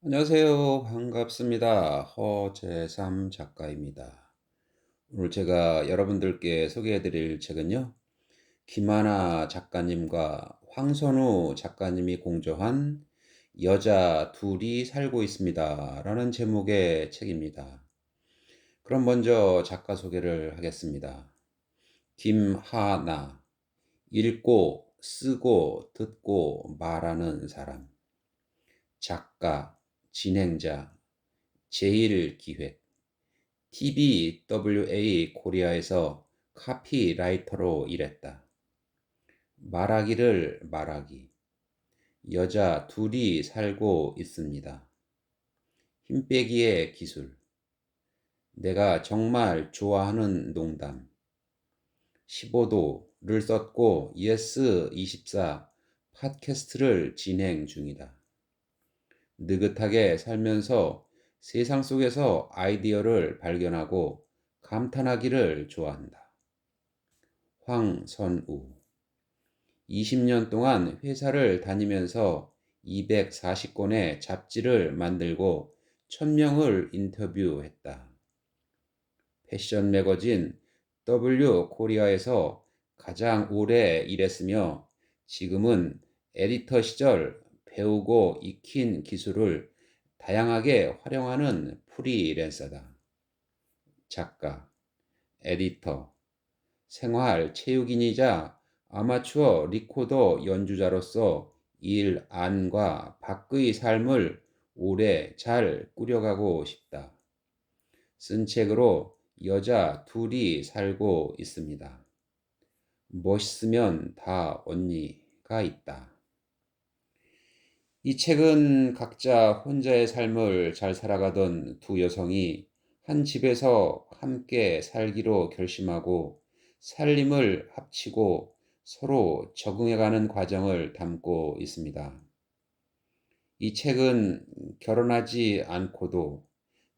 안녕하세요. 반갑습니다. 허재삼 작가입니다. 오늘 제가 여러분들께 소개해 드릴 책은요. 김하나 작가님과 황선우 작가님이 공저한 여자 둘이 살고 있습니다. 라는 제목의 책입니다. 그럼 먼저 작가 소개를 하겠습니다. 김하나, 읽고, 쓰고, 듣고, 말하는 사람. 작가, 진행자, 제1기획, TBWA 코리아에서 카피라이터로 일했다. 말하기를 말하기. 여자 둘이 살고 있습니다. 힘빼기의 기술. 내가 정말 좋아하는 농담. 15도를 썼고 예스24 팟캐스트를 진행 중이다. 느긋하게 살면서 세상 속에서 아이디어를 발견하고 감탄하기를 좋아한다. 황선우. 20년 동안 회사를 다니면서 240권의 잡지를 만들고 1000명을 인터뷰했다. 패션 매거진 W 코리아에서 가장 오래 일했으며 지금은 에디터 시절 배우고 익힌 기술을 다양하게 활용하는 프리랜서다. 작가, 에디터, 생활 체육인이자 아마추어 리코더 연주자로서 일 안과 밖의 삶을 오래 잘 꾸려가고 싶다. 쓴 책으로 여자 둘이 살고 있습니다. 멋있으면 다 언니가 있다. 이 책은 각자 혼자의 삶을 잘 살아가던 두 여성이 한 집에서 함께 살기로 결심하고 살림을 합치고 서로 적응해가는 과정을 담고 있습니다. 이 책은 결혼하지 않고도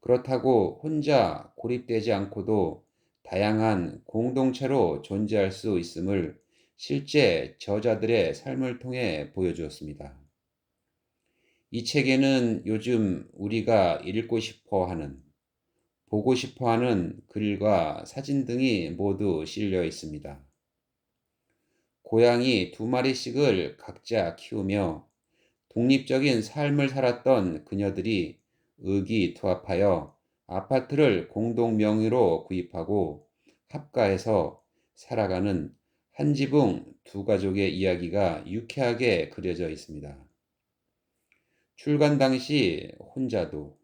그렇다고 혼자 고립되지 않고도 다양한 공동체로 존재할 수 있음을 실제 저자들의 삶을 통해 보여주었습니다. 이 책에는 요즘 우리가 읽고 싶어 하는, 보고 싶어 하는 글과 사진 등이 모두 실려 있습니다. 고양이 2마리씩을 각자 키우며 독립적인 삶을 살았던 그녀들이 의기투합하여 아파트를 공동 명의로 구입하고 합가해서 살아가는 한 지붕 두 가족의 이야기가 유쾌하게 그려져 있습니다. 출간 당시 혼자도,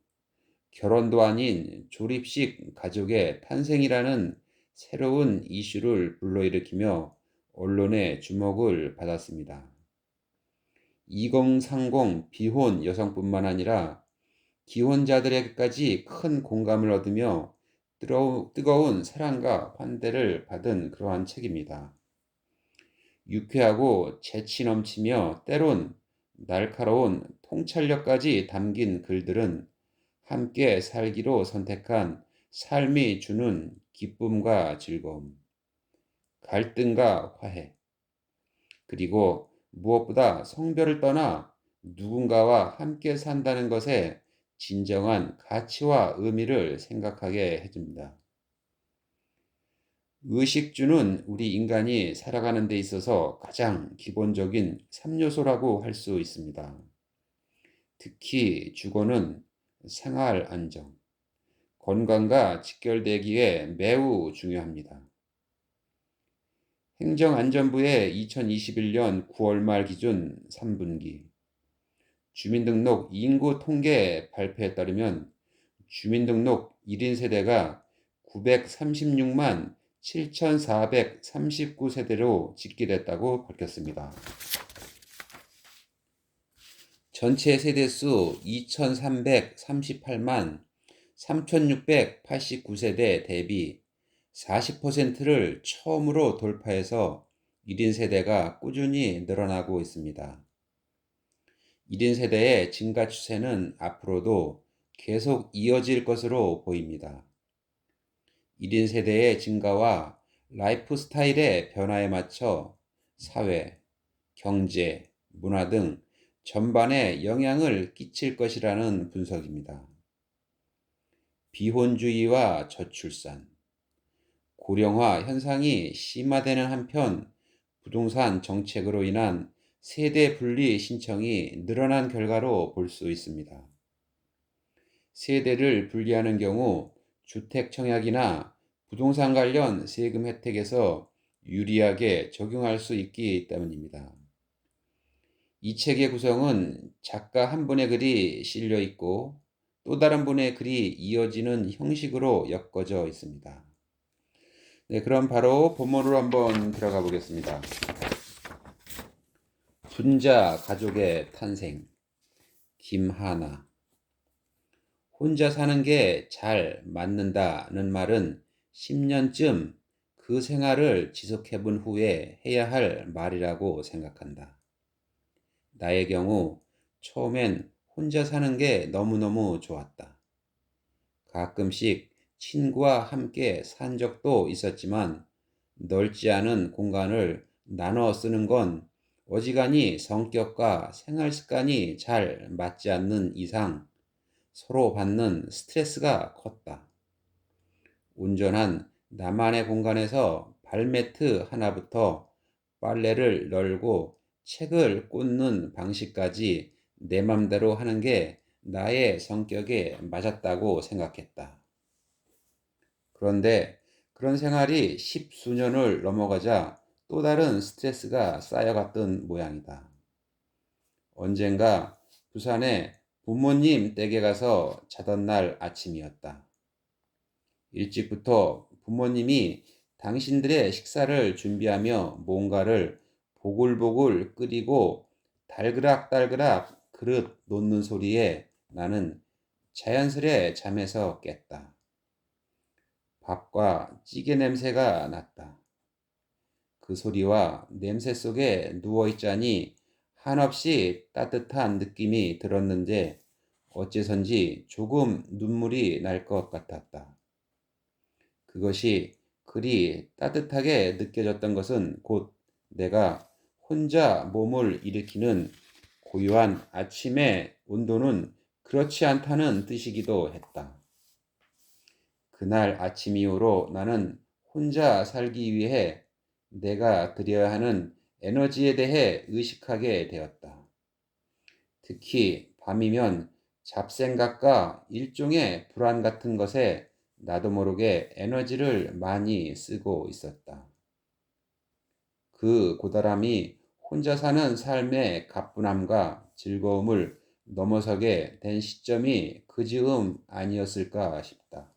결혼도 아닌 조립식 가족의 탄생이라는 새로운 이슈를 불러일으키며 언론의 주목을 받았습니다. 2030 비혼 여성뿐만 아니라 기혼자들에게까지 큰 공감을 얻으며 뜨거운 사랑과 환대를 받은 그러한 책입니다. 유쾌하고 재치 넘치며 때론 날카로운 통찰력까지 담긴 글들은 함께 살기로 선택한 삶이 주는 기쁨과 즐거움, 갈등과 화해, 그리고 무엇보다 성별을 떠나 누군가와 함께 산다는 것에 진정한 가치와 의미를 생각하게 해줍니다. 의식주는 우리 인간이 살아가는 데 있어서 가장 기본적인 3요소라고 할 수 있습니다. 특히 주거는 생활 안정, 건강과 직결되기에 매우 중요합니다. 행정안전부의 2021년 9월 말 기준 3분기 주민등록 인구 통계 발표에 따르면 주민등록 1인 세대가 936만 7,439세대로 집계됐다고 밝혔습니다. 전체 세대수 2,338만 3,689세대 대비 40%를 처음으로 돌파해서 1인 세대가 꾸준히 늘어나고 있습니다. 1인 세대의 증가 추세는 앞으로도 계속 이어질 것으로 보입니다. 1인 세대의 증가와 라이프 스타일의 변화에 맞춰 사회, 경제, 문화 등 전반에 영향을 끼칠 것이라는 분석입니다. 비혼주의와 저출산, 고령화 현상이 심화되는 한편 부동산 정책으로 인한 세대 분리 신청이 늘어난 결과로 볼 수 있습니다. 세대를 분리하는 경우 주택 청약이나 부동산 관련 세금 혜택에서 유리하게 적용할 수 있기 때문입니다. 이 책의 구성은 작가 한 분의 글이 실려 있고 또 다른 분의 글이 이어지는 형식으로 엮어져 있습니다. 네, 그럼 바로 본문으로 한번 들어가 보겠습니다. 분자 가족의 탄생, 김하나. 혼자 사는 게 잘 맞는다는 말은 10년쯤 그 생활을 지속해 본 후에 해야 할 말이라고 생각한다. 나의 경우 처음엔 혼자 사는 게 너무너무 좋았다. 가끔씩 친구와 함께 산 적도 있었지만 넓지 않은 공간을 나눠 쓰는 건 어지간히 성격과 생활 습관이 잘 맞지 않는 이상 서로 받는 스트레스가 컸다. 온전한 나만의 공간에서 발매트 하나부터 빨래를 널고 책을 꽂는 방식까지 내 맘대로 하는 게 나의 성격에 맞았다고 생각했다. 그런데 그런 생활이 10수년을 넘어가자 또 다른 스트레스가 쌓여갔던 모양이다. 언젠가 부산에 부모님 댁에 가서 자던 날 아침이었다. 일찍부터 부모님이 당신들의 식사를 준비하며 뭔가를 보글보글 끓이고 달그락달그락 그릇 놓는 소리에 나는 자연스레 잠에서 깼다. 밥과 찌개 냄새가 났다. 그 소리와 냄새 속에 누워있자니 한없이 따뜻한 느낌이 들었는데 어째선지 조금 눈물이 날 것 같았다. 그것이 그리 따뜻하게 느껴졌던 것은 곧 내가 혼자 몸을 일으키는 고요한 아침의 온도는 그렇지 않다는 뜻이기도 했다. 그날 아침 이후로 나는 혼자 살기 위해 내가 들여야 하는 에너지에 대해 의식하게 되었다. 특히 밤이면 잡생각과 일종의 불안 같은 것에 나도 모르게 에너지를 많이 쓰고 있었다. 그 고달함이 혼자 사는 삶의 가뿐함과 즐거움을 넘어서게 된 시점이 그 즈음 아니었을까 싶다.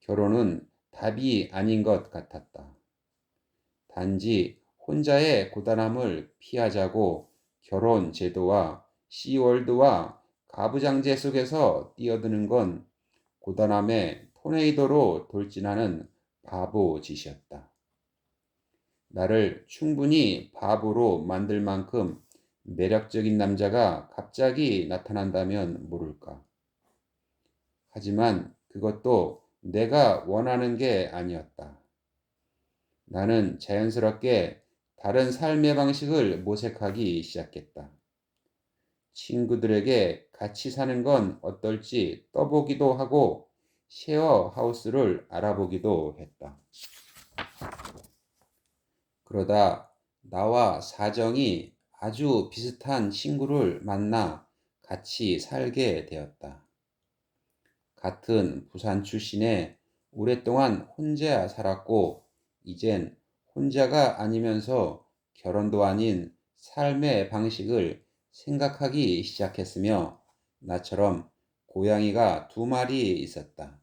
결혼은 답이 아닌 것 같았다. 단지 혼자의 고단함을 피하자고 결혼 제도와 시월드와 가부장제 속에서 뛰어드는 건 고단함의 토네이도로 돌진하는 바보 짓이었다. 나를 충분히 바보로 만들 만큼 매력적인 남자가 갑자기 나타난다면 모를까. 하지만 그것도 내가 원하는 게 아니었다. 나는 자연스럽게 다른 삶의 방식을 모색하기 시작했다. 친구들에게 같이 사는 건 어떨지 떠보기도 하고 쉐어하우스를 알아보기도 했다. 그러다 나와 사정이 아주 비슷한 친구를 만나 같이 살게 되었다. 같은 부산 출신에 오랫동안 혼자 살았고 이젠 혼자가 아니면서 결혼도 아닌 삶의 방식을 생각하기 시작했으며 나처럼 고양이가 2마리 있었다.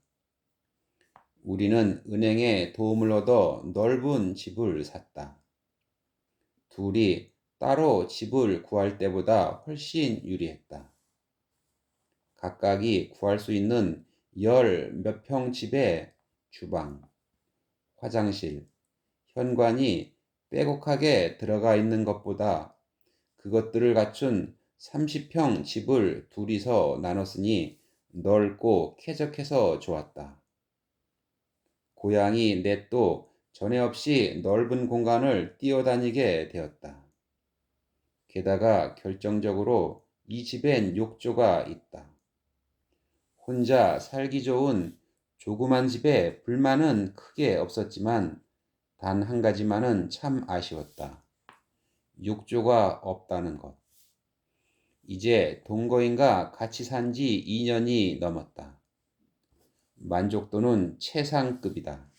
우리는 은행에 도움을 얻어 넓은 집을 샀다. 둘이 따로 집을 구할 때보다 훨씬 유리했다. 각각이 구할 수 있는 10몇 평 집에 주방, 화장실, 현관이 빼곡하게 들어가 있는 것보다 그것들을 갖춘 30평 집을 둘이서 나눴으니 넓고 쾌적해서 좋았다. 고양이 넷도 전에 없이 넓은 공간을 뛰어다니게 되었다. 게다가 결정적으로 이 집엔 욕조가 있다. 혼자 살기 좋은 조그만 집에 불만은 크게 없었지만 단 한 가지만은 참 아쉬웠다. 욕조가 없다는 것. 이제 동거인과 같이 산 지 2년이 넘었다. 만족도는 최상급이다.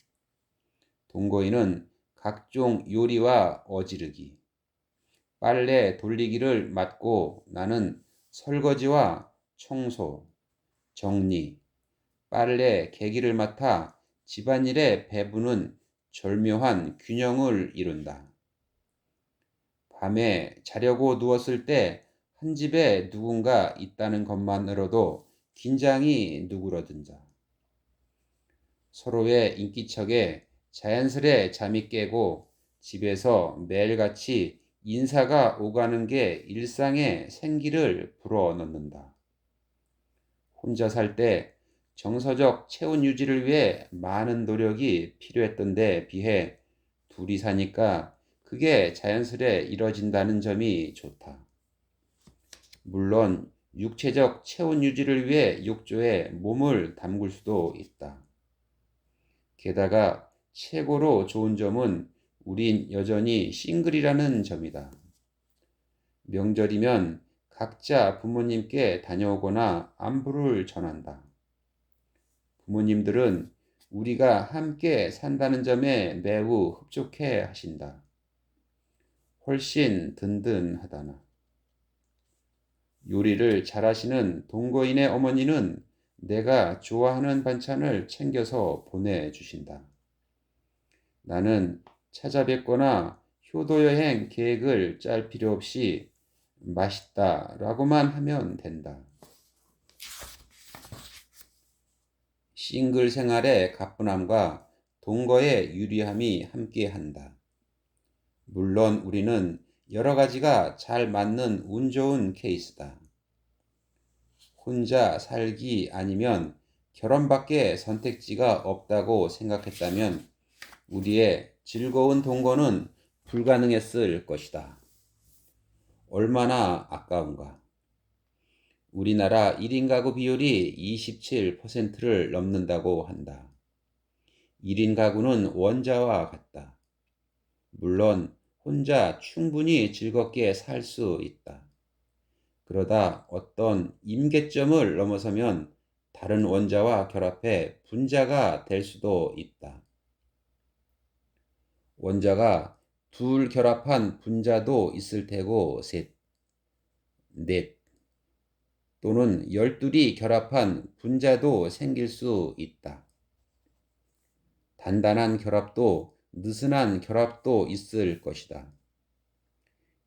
동거인은 각종 요리와 어지르기, 빨래 돌리기를 맡고 나는 설거지와 청소, 정리, 빨래 개기를 맡아 집안일에 배부는 절묘한 균형을 이룬다. 밤에 자려고 누웠을 때 한 집에 누군가 있다는 것만으로도 긴장이 누그러든다. 서로의 인기척에 자연스레 잠이 깨고 집에서 매일같이 인사가 오가는 게 일상의 생기를 불어넣는다. 혼자 살 때 정서적 체온 유지를 위해 많은 노력이 필요했던 데 비해 둘이 사니까 그게 자연스레 이뤄진다는 점이 좋다. 물론 육체적 체온 유지를 위해 욕조에 몸을 담글 수도 있다. 게다가 최고로 좋은 점은 우린 여전히 싱글이라는 점이다. 명절이면 각자 부모님께 다녀오거나 안부를 전한다. 부모님들은 우리가 함께 산다는 점에 매우 흡족해 하신다. 훨씬 든든하다나. 요리를 잘하시는 동거인의 어머니는 내가 좋아하는 반찬을 챙겨서 보내주신다. 나는 찾아뵙거나 효도여행 계획을 짤 필요 없이 맛있다 라고만 하면 된다. 싱글 생활의 가뿐함과 동거의 유리함이 함께한다. 물론 우리는 여러 가지가 잘 맞는 운 좋은 케이스다. 혼자 살기 아니면 결혼밖에 선택지가 없다고 생각했다면 우리의 즐거운 동거는 불가능했을 것이다. 얼마나 아까운가. 우리나라 1인 가구 비율이 27%를 넘는다고 한다. 1인 가구는 원자와 같다. 물론 혼자 충분히 즐겁게 살 수 있다. 그러다 어떤 임계점을 넘어서면 다른 원자와 결합해 분자가 될 수도 있다. 원자가 둘 결합한 분자도 있을 테고 셋, 넷 또는 12이 결합한 분자도 생길 수 있다. 단단한 결합도 느슨한 결합도 있을 것이다.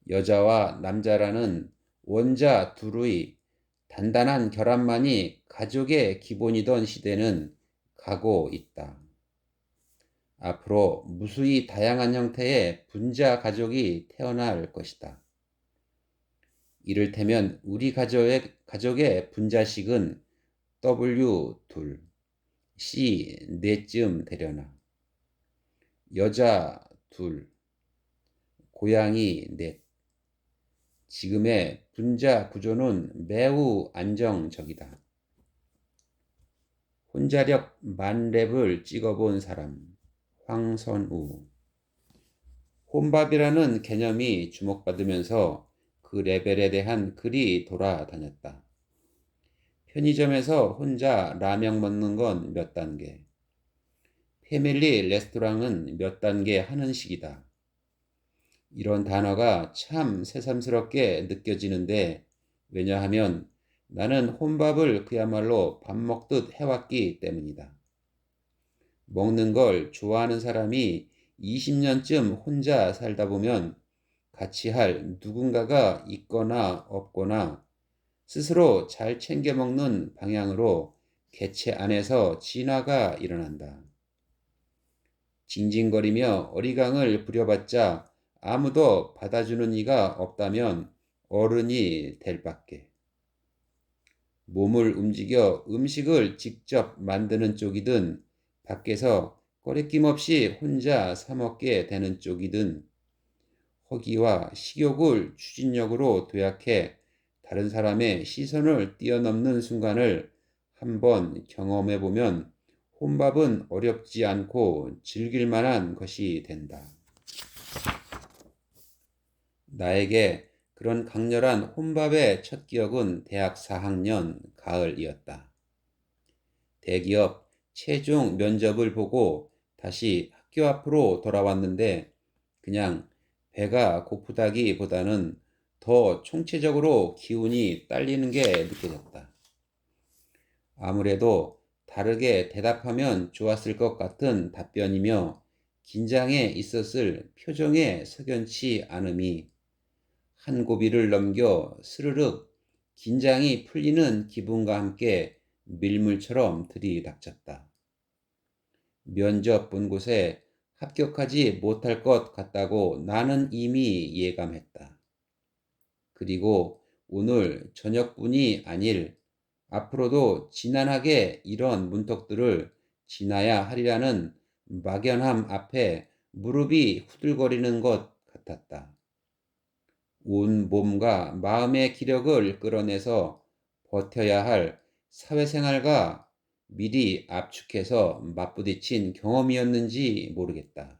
여자와 남자라는 원자 둘의 단단한 결합만이 가족의 기본이던 시대는 가고 있다. 앞으로 무수히 다양한 형태의 분자 가족이 태어날 것이다. 이를테면 우리 가족의 분자식은 W2, C4쯤 되려나. 여자 2, 고양이 4. 지금의 분자 구조는 매우 안정적이다. 혼자력 만렙을 찍어본 사람, 황선우. 혼밥이라는 개념이 주목받으면서 그 레벨에 대한 글이 돌아다녔다. 편의점에서 혼자 라면 먹는 건 몇 단계, 패밀리 레스토랑은 몇 단계 하는 식이다. 이런 단어가 참 새삼스럽게 느껴지는데 왜냐하면 나는 혼밥을 그야말로 밥 먹듯 해왔기 때문이다. 먹는 걸 좋아하는 사람이 20년쯤 혼자 살다 보면 같이 할 누군가가 있거나 없거나 스스로 잘 챙겨 먹는 방향으로 개체 안에서 진화가 일어난다. 징징거리며 어리광을 부려봤자 아무도 받아주는 이가 없다면 어른이 될 밖에. 몸을 움직여 음식을 직접 만드는 쪽이든 밖에서 거리낌 없이 혼자 사 먹게 되는 쪽이든 허기와 식욕을 추진력으로 도약해 다른 사람의 시선을 뛰어넘는 순간을 한번 경험해 보면 혼밥은 어렵지 않고 즐길 만한 것이 된다. 나에게 그런 강렬한 혼밥의 첫 기억은 대학 4학년 가을이었다. 대기업 최종 면접을 보고 다시 학교 앞으로 돌아왔는데 그냥 배가 고프다기보다는 더 총체적으로 기운이 딸리는 게 느껴졌다. 아무래도 다르게 대답하면 좋았을 것 같은 답변이며 긴장해 있었을 표정의 석연치 않음이 한 고비를 넘겨 스르륵 긴장이 풀리는 기분과 함께 밀물처럼 들이닥쳤다. 면접 본 곳에 합격하지 못할 것 같다고 나는 이미 예감했다. 그리고 오늘 저녁뿐이 아닐 앞으로도 지난하게 이런 문턱들을 지나야 하리라는 막연함 앞에 무릎이 후들거리는 것 같았다. 온 몸과 마음의 기력을 끌어내서 버텨야 할 사회생활과 미리 압축해서 맞부딪힌 경험이었는지 모르겠다.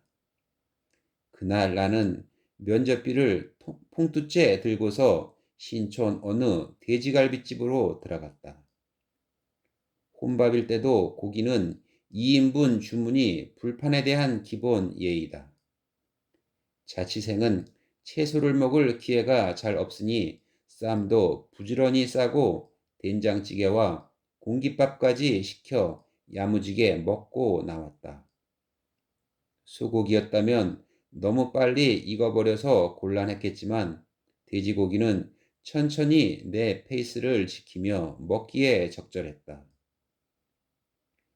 그날 나는 면접비를 봉투째 들고서 신촌 어느 돼지갈비집으로 들어갔다. 혼밥일 때도 고기는 2인분 주문이 불판에 대한 기본 예의다. 자취생은 채소를 먹을 기회가 잘 없으니 쌈도 부지런히 싸고 된장찌개와 공깃밥까지 시켜 야무지게 먹고 나왔다. 소고기였다면 너무 빨리 익어버려서 곤란했겠지만 돼지고기는 천천히 내 페이스를 지키며 먹기에 적절했다.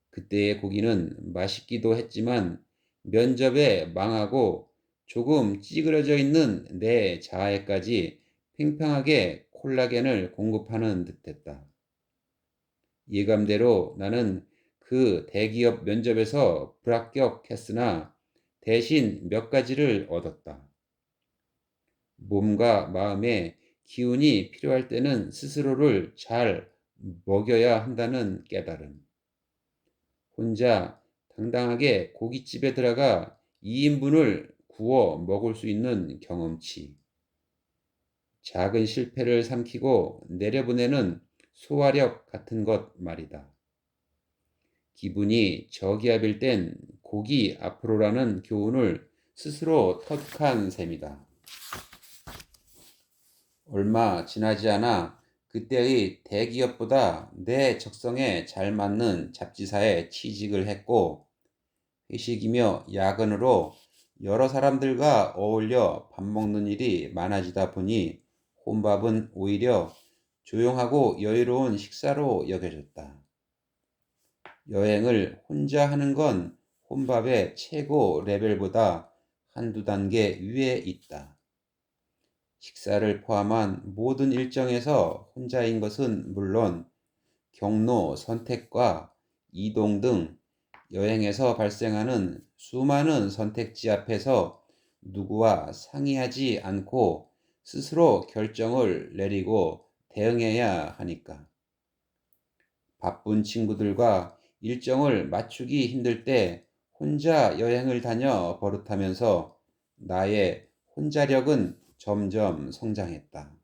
그때의 고기는 맛있기도 했지만 면접에 망하고 조금 찌그러져 있는 내 자아에까지 팽팽하게 콜라겐을 공급하는 듯했다. 예감대로 나는 그 대기업 면접에서 불합격했으나 대신 몇 가지를 얻었다. 몸과 마음에 기운이 필요할 때는 스스로를 잘 먹여야 한다는 깨달음. 혼자 당당하게 고깃집에 들어가 2인분을 구워 먹을 수 있는 경험치. 작은 실패를 삼키고 내려보내는 소화력 같은 것 말이다. 기분이 저기압일 땐 고기 앞으로라는 교훈을 스스로 터득한 셈이다. 얼마 지나지 않아 그때의 대기업보다 내 적성에 잘 맞는 잡지사에 취직을 했고 회식이며 야근으로 여러 사람들과 어울려 밥 먹는 일이 많아지다 보니 혼밥은 오히려 조용하고 여유로운 식사로 여겨졌다. 여행을 혼자 하는 건 혼밥의 최고 레벨보다 한두 단계 위에 있다. 식사를 포함한 모든 일정에서 혼자인 것은 물론 경로 선택과 이동 등 여행에서 발생하는 수많은 선택지 앞에서 누구와 상의하지 않고 스스로 결정을 내리고 대응해야 하니까. 바쁜 친구들과 일정을 맞추기 힘들 때 혼자 여행을 다녀 버릇하면서 나의 혼자력은 점점 성장했다.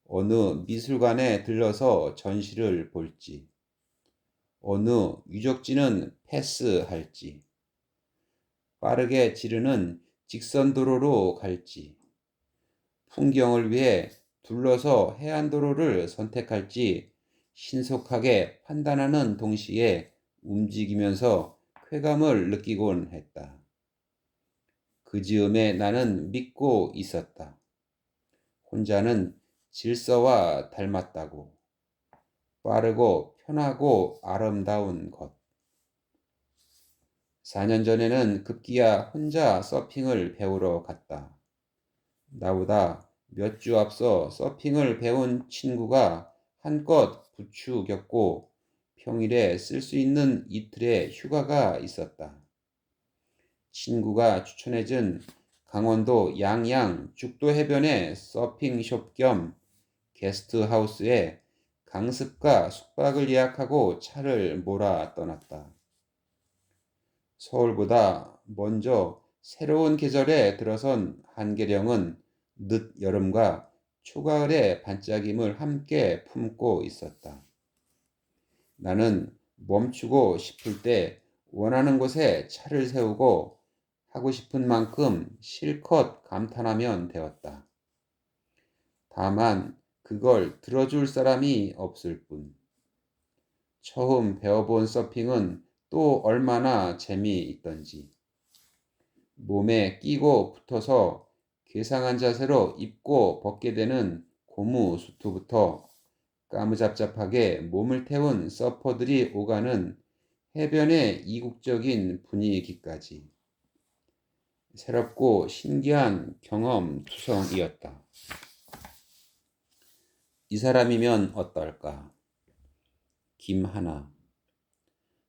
어느 미술관에 들러서 전시를 볼지, 어느 유적지는 패스할지, 빠르게 지르는 직선도로로 갈지, 풍경을 위해 둘러서 해안도로를 선택할지 신속하게 판단하는 동시에 움직이면서 쾌감을 느끼곤 했다. 그 즈음에 나는 믿고 있었다. 혼자는 질서와 닮았다고. 빠르고 편하고 아름다운 것. 4년 전에는 급기야 혼자 서핑을 배우러 갔다. 나보다 몇 주 앞서 서핑을 배운 친구가 한껏 부추겼고 평일에 쓸 수 있는 이틀의 휴가가 있었다. 친구가 추천해준 강원도 양양 죽도 해변의 서핑숍 겸 게스트하우스에 강습과 숙박을 예약하고 차를 몰아 떠났다. 서울보다 먼저 새로운 계절에 들어선 한계령은 늦여름과 초가을의 반짝임을 함께 품고 있었다. 나는 멈추고 싶을 때 원하는 곳에 차를 세우고 하고 싶은 만큼 실컷 감탄하면 되었다. 다만 그걸 들어줄 사람이 없을 뿐. 처음 배워본 서핑은 또 얼마나 재미있던지. 몸에 끼고 붙어서 괴상한 자세로 입고 벗게 되는 고무 수트부터 까무잡잡하게 몸을 태운 서퍼들이 오가는 해변의 이국적인 분위기까지. 새롭고 신기한 경험투성이었다. 이 사람이면 어떨까? 김하나.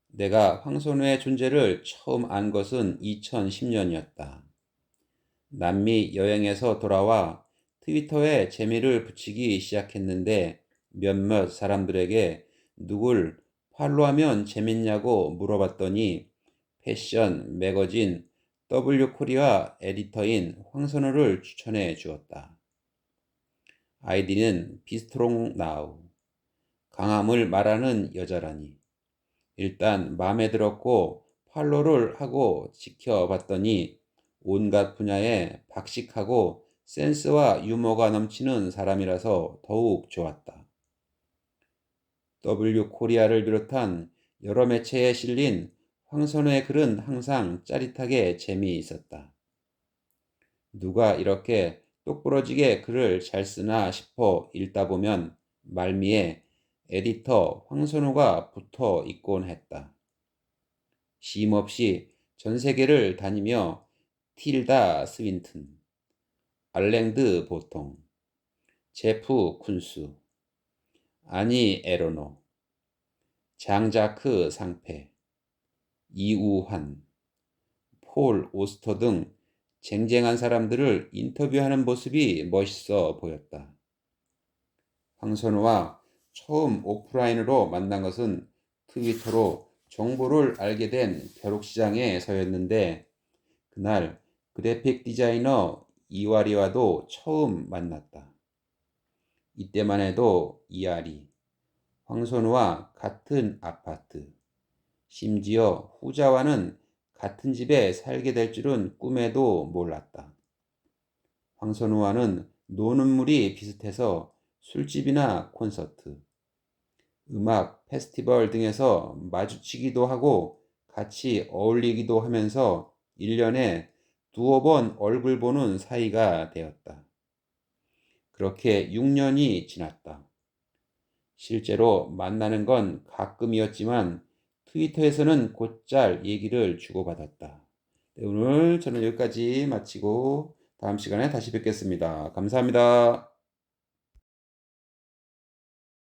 내가 황선우의 존재를 처음 안 것은 2010년이었다. 남미 여행에서 돌아와 트위터에 재미를 붙이기 시작했는데 몇몇 사람들에게 누굴 팔로우하면 재밌냐고 물어봤더니 패션 매거진 W코리아 에디터인 황선우를 추천해 주었다. 아이디는 비스트롱 나우. 강함을 말하는 여자라니. 일단 마음에 들었고 팔로우를 하고 지켜봤더니 온갖 분야에 박식하고 센스와 유머가 넘치는 사람이라서 더욱 좋았다. W코리아를 비롯한 여러 매체에 실린 황선우의 글은 항상 짜릿하게 재미있었다. 누가 이렇게 똑부러지게 글을 잘 쓰나 싶어 읽다 보면 말미에 에디터 황선우가 붙어 있곤 했다. 쉼없이 전 세계를 다니며 틸다 스윈튼, 알랭드 보통, 제프 쿤스, 아니 에로노, 장자크 상패, 이우환, 폴 오스터 등 쟁쟁한 사람들을 인터뷰하는 모습이 멋있어 보였다. 황선우와 처음 오프라인으로 만난 것은 트위터로 정보를 알게 된 벼룩시장에서였는데 그날 그래픽 디자이너 이와리와도 처음 만났다. 이때만 해도 이아리, 황선우와 같은 아파트, 심지어 후자와는 같은 집에 살게 될 줄은 꿈에도 몰랐다. 황선우와는 노는 물이 비슷해서 술집이나 콘서트, 음악 페스티벌 등에서 마주치기도 하고 같이 어울리기도 하면서 1년에 두어 번 얼굴 보는 사이가 되었다. 그렇게 6년이 지났다. 실제로 만나는 건 가끔이었지만 트위터에서는 곧잘 얘기를 주고받았다. 네, 오늘 저는 여기까지 마치고 다음 시간에 다시 뵙겠습니다. 감사합니다.